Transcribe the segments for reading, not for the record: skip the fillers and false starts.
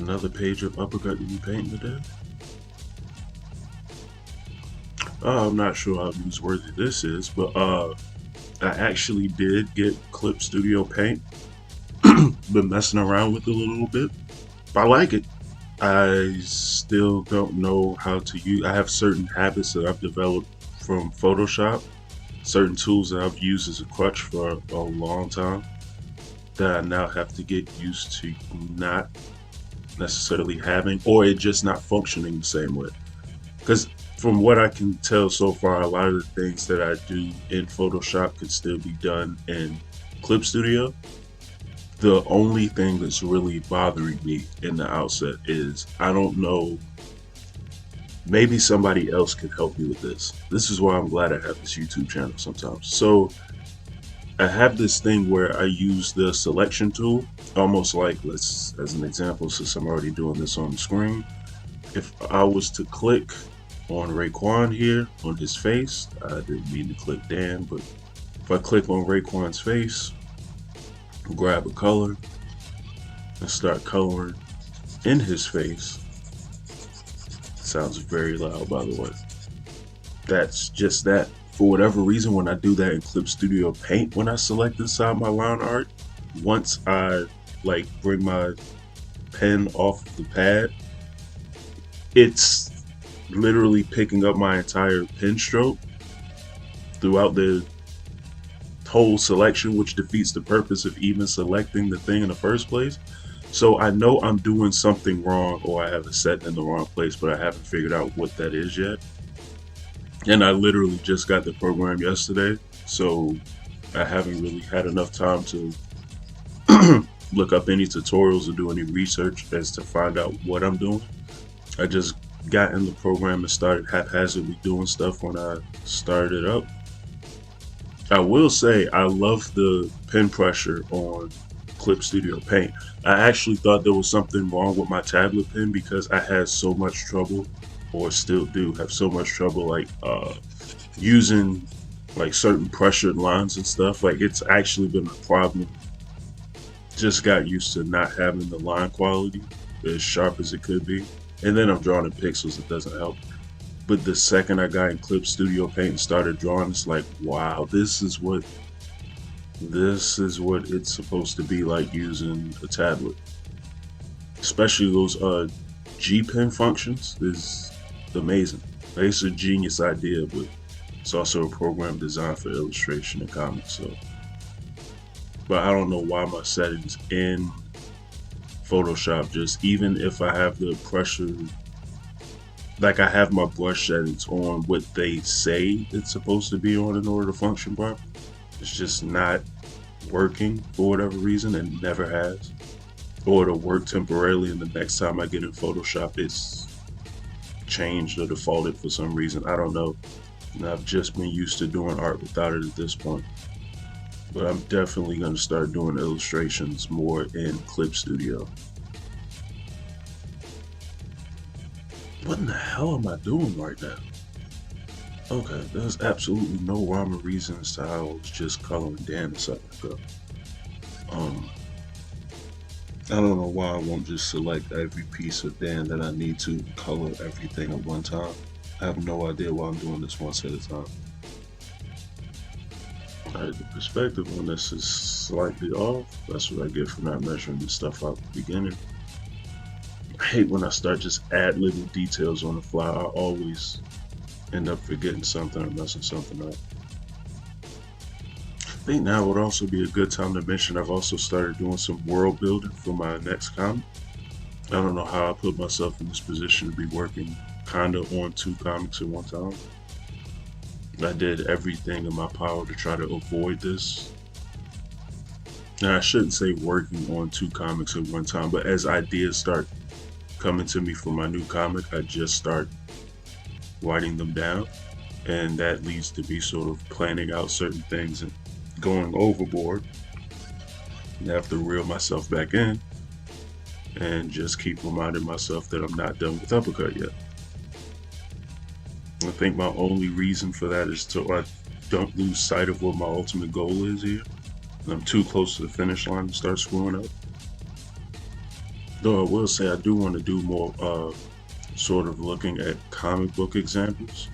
Another page of Uppercut to be painting today. I'm not sure how newsworthy this is, but I actually did get Clip Studio Paint. Been messing around with it a little bit. I like it. I still don't know how to use. I have certain habits that I've developed from Photoshop, certain tools that I've used as a crutch for a long time that I now have to get used to not necessarily having, or it just not functioning the same way. Because from what I can tell so far, a lot of the things that I do in Photoshop could still be done in Clip Studio. The only thing that's really bothering me in the outset is I don't know, maybe somebody else can help me with this. This is why I'm glad I have this YouTube channel sometimes. So I have this thing where I use the selection tool, almost like, let's, as an example, since I'm already doing this on the screen, if I was to click on Raekwon here on his face, I didn't mean to click Dan, but if I click on Raekwon's face, grab a color and start coloring in his face. Sounds very loud, by the way. That's just that. For whatever reason, when I do that in Clip Studio Paint, when I select inside my line art, once I like bring my pen off the pad, it's literally picking up my entire pen stroke throughout the whole selection, which defeats the purpose of even selecting the thing in the first place. So I know I'm doing something wrong, or I have it set in the wrong place, but I haven't figured out what that is yet. And I literally just got the program yesterday, so I haven't really had enough time to look up any tutorials or do any research as to find out what I'm doing. I just got in the program and started haphazardly doing stuff when I started it up. I will say I love the pen pressure on Clip Studio Paint. I actually thought there was something wrong with my tablet pen because I had so much trouble, or still do have so much trouble, like using like certain pressured lines and stuff. Like, it's actually been a problem. Just got used to not having the line quality as sharp as it could be. And then I'm drawing in pixels, it doesn't help. But the second I got in Clip Studio Paint and started drawing, it's like, wow, this is what it's supposed to be like using a tablet. Especially those G pen functions is amazing. Like, it's a genius idea, but it's also a program designed for illustration and comics. So, but I don't know why my settings in Photoshop, just even if I have the pressure, like I have my brush settings on what they say it's supposed to be on in order to function properly, it's just not working for whatever reason, and never has. Or it'll work temporarily, and the next time I get in Photoshop, it's changed or defaulted for some reason. I don't know. And I've just been used to doing art without it at this point. But I'm definitely going to start doing illustrations more in Clip Studio. What in the hell am I doing right now? Okay, there's absolutely no rhyme or reason as to how I was just coloring Dan a second ago. I don't know why I won't just select every piece of Dan that I need to color everything at one time. I have no idea why I'm doing this once at a time. Alright, the perspective on this is slightly off. That's what I get for not measuring this stuff out at the beginning. I hate when I start just ad-libbing details on the fly. I always end up forgetting something or messing something up. I think now would also be a good time to mention I've also started doing some world building for my next comic. I don't know how I put myself in this position to be working kinda on 2 comics at one time. I did everything in my power to try to avoid this. Now, I shouldn't say working on 2 comics at one time, but as ideas start coming to me for my new comic, I just start writing them down, and that leads to me sort of planning out certain things and going overboard. And I have to reel myself back in and just keep reminding myself that I'm not done with Uppercut yet. I think my only reason for that is so I don't lose sight of what my ultimate goal is here. And I'm too close to the finish line to start screwing up. Though I will say I do want to do more sort of looking at comic book examples,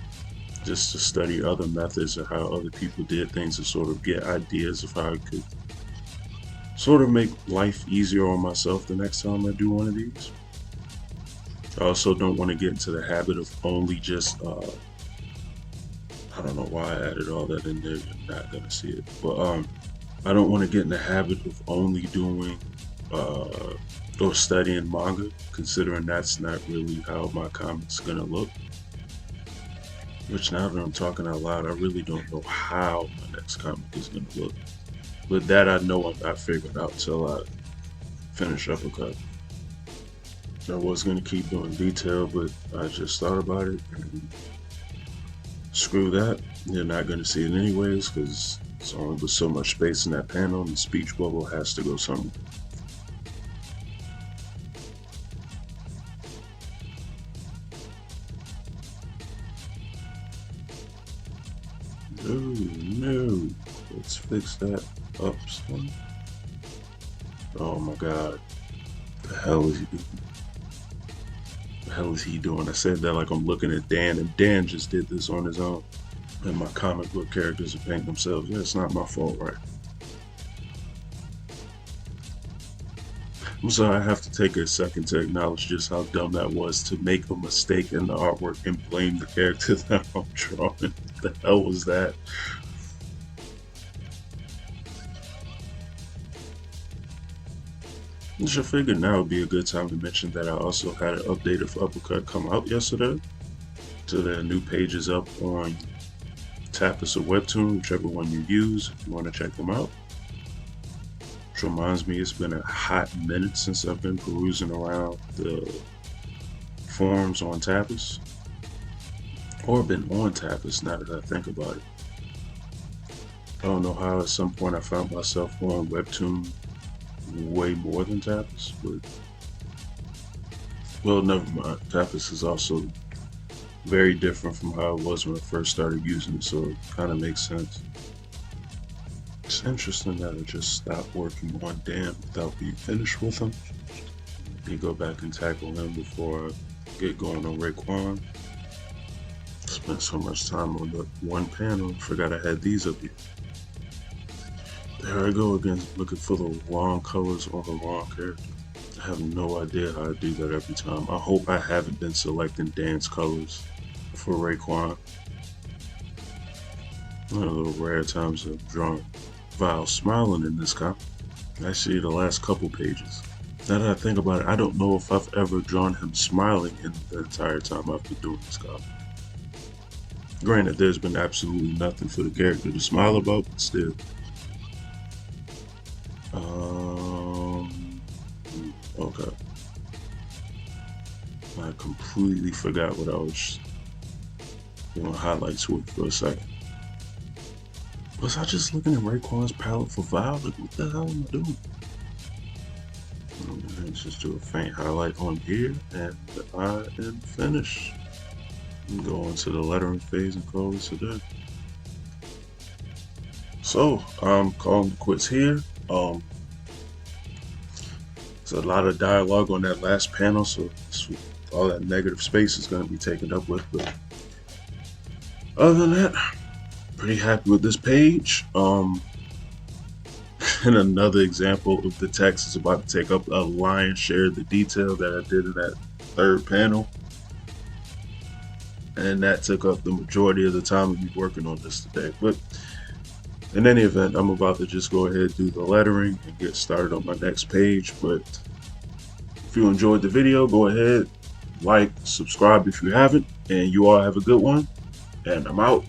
just to study other methods and how other people did things and sort of get ideas of how I could sort of make life easier on myself the next time I do one of these. I also don't want to get into the habit of only just I don't know why I added all that in there. You're not gonna see it, but I don't want to get in the habit of only doing uh, or studying manga, considering that's not really how my comic's gonna look. Which now that I'm talking out loud, I really don't know how my next comic is gonna look. But that I know I'm not figuring out till I finish Uppercut. I was gonna keep doing detail, but I just thought about it and screw that. You're not gonna see it anyways, because it's only with so much space in that panel and the speech bubble has to go somewhere. Oh no. Let's fix that up some. Oh my god. The hell is he doing? The hell is he doing? I said that like I'm looking at Dan, and Dan just did this on his own. And my comic book characters are painting themselves. Yeah, it's not my fault, right? I'm sorry, I have to take a second to acknowledge just how dumb that was to make a mistake in the artwork and blame the character that I'm drawing. What the hell was that? I should figure now would be a good time to mention that I also had an update of Uppercut come out yesterday. So there are new pages up on Tapas or Webtoon, whichever one you use, if you want to check them out. Which reminds me, it's been a hot minute since I've been perusing around the forums on Tapas. Or been on Tapas now that I think about it. I don't know how at some point I found myself on Webtoon way more than Tapas, but well, never mind. Tapas is also very different from how it was when I first started using it, so it kind of makes sense. It's interesting that I just stopped working on Dan without being finished with him. Let me go back and tackle him before I get going on Raekwon. Spent so much time on the one panel, forgot I had these up here. There I go again, looking for the wrong colors on the wrong character. I have no idea how to do that every time. I hope I haven't been selecting Dan's colors for Raekwon. One of the rare times I've drawn Val smiling in this comic. Actually, the last couple pages. Now that I think about it, I don't know if I've ever drawn him smiling in the entire time I've been doing this comic. Granted, there's been absolutely nothing for the character to smile about, but still. Okay. I completely forgot what I was doing highlights with for a second. Was I just looking at Raekwon's palette for Val? Like, what the hell am I doing? Let's just do a faint highlight on here, and I am finished. Go on to the lettering phase and call this a day. So, I'm calling the quits here. There's a lot of dialogue on that last panel, so all that negative space is going to be taken up with. But other than that, pretty happy with this page. And another example of the text is about to take up a lion's share of the detail that I did in that third panel. And that took up the majority of the time of me working on this today. But in any event, I'm about to just go ahead and do the lettering and get started on my next page. But if you enjoyed the video, go ahead, like, subscribe if you haven't, and you all have a good one. And I'm out.